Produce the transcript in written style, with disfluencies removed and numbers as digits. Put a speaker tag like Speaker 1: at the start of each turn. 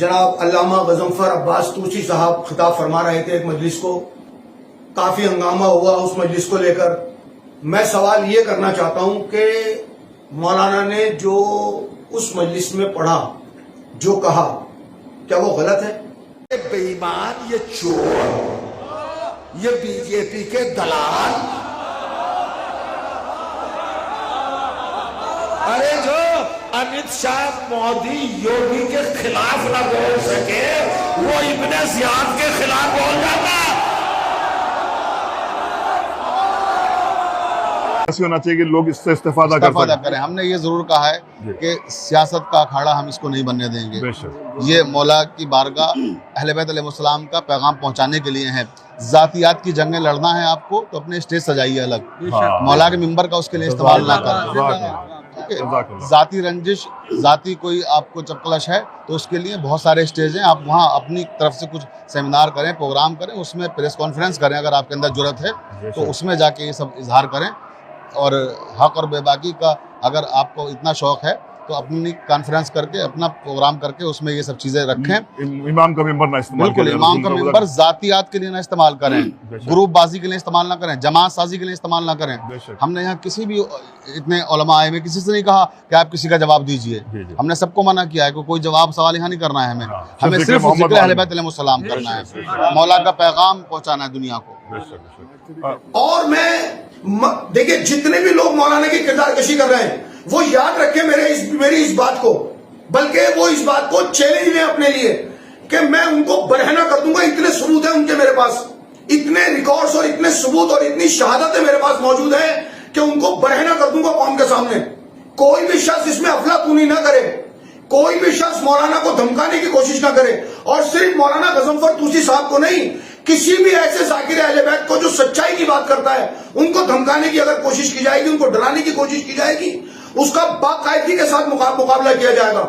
Speaker 1: जनाब अल्लामा गजनफर अब्बास तूसी साहब खिताब फरमा रहे थे एक मजलिस को, काफी हंगामा हुआ उस मजलिस को लेकर। मैं सवाल ये करना चाहता हूं कि मौलाना ने जो उस मजलिस में पढ़ा, जो कहा, क्या वो गलत है?
Speaker 2: ये बेईमान, ये चोर, ये बीजेपी के दलाल, अरे जो अमित शाह मोदी योगी के खिलाफ न बोल सके वो इब्ने जियाद के खिलाफ बोल जाता।
Speaker 3: ऐसे होना चाहिए कि लोग इससे इस्तेफादा
Speaker 4: करें। हमने ये जरूर कहा है कि सियासत का अखाड़ा हम इसको नहीं बनने देंगे। ये मौला की बारगाह अहले बैत अलैहिस्सलाम का पैगाम पहुंचाने के लिए है। जातियात की जंगें लड़ना है आपको तो अपने स्टेज सजाइए अलग, मौला के मिंबर का उसके लिए इस्तेमाल ना करें। जाति रंजिश, जाति कोई आपको चपकलश है तो उसके लिए बहुत सारे स्टेज हैं, आप वहाँ अपनी तरफ से कुछ सेमिनार करें, प्रोग्राम करें, उसमें प्रेस कॉन्फ्रेंस करें अगर आपके अंदर जुर्रत है तो उसमें जाके ये सब इजहार करें। और हक और बेबाकी का अगर आपको इतना शौक है तो अपनी कॉन्फ्रेंस करके, अपना प्रोग्राम करके उसमें ये सब चीजें रखें।
Speaker 3: इमाम का मिंबर ना इस्तेमाल
Speaker 4: बिल्कुल, इमाम का मिंबर जातियात के लिए ना इस्तेमाल करें, ग्रुप बाजी के लिए इस्तेमाल ना करें, जमात साजी के लिए इस्तेमाल ना करें। हमने यहाँ किसी भी इतने उलमा आए में किसी से नहीं कहा कि आप किसी का जवाब दीजिए। हमने सबको मना किया है कि कोई जवाब सवाल यहाँ नहीं करना है, हमें सिर्फ जिक्र अहले बैत अलैहिस्सलाम करना है, मौला का पैगाम पहुँचाना है दुनिया को।
Speaker 1: और मैं देखिए, जितने भी लोग मौलाना की किरदार कशी कर रहे हैं वो याद रखें मेरी इस बात को, बल्कि वो इस बात को चैलेंज लें अपने लिए कि मैं उनको बरहना कर दूंगा। इतने सबूत हैं उनके मेरे पास, इतने रिकॉर्ड्स और इतने सबूत और इतनी शहादतें मेरे पास मौजूद है कि उनको बरहना कर दूंगा कौम के सामने। कोई भी शख्स इसमें अफलातूनी ना करे, कोई भी शख्स मौलाना को धमकाने की कोशिश ना करे, और सिर्फ मौलाना गजनफर तूसी साहब को नहीं, किसी भी ऐसे जाकिर अहले बैत को जो सच्चाई की बात करता है उनको धमकाने की अगर कोशिश की जाएगी, उनको डराने की कोशिश की जाएगी, उसका बाकायदगी के साथ मुकाबला किया जाएगा।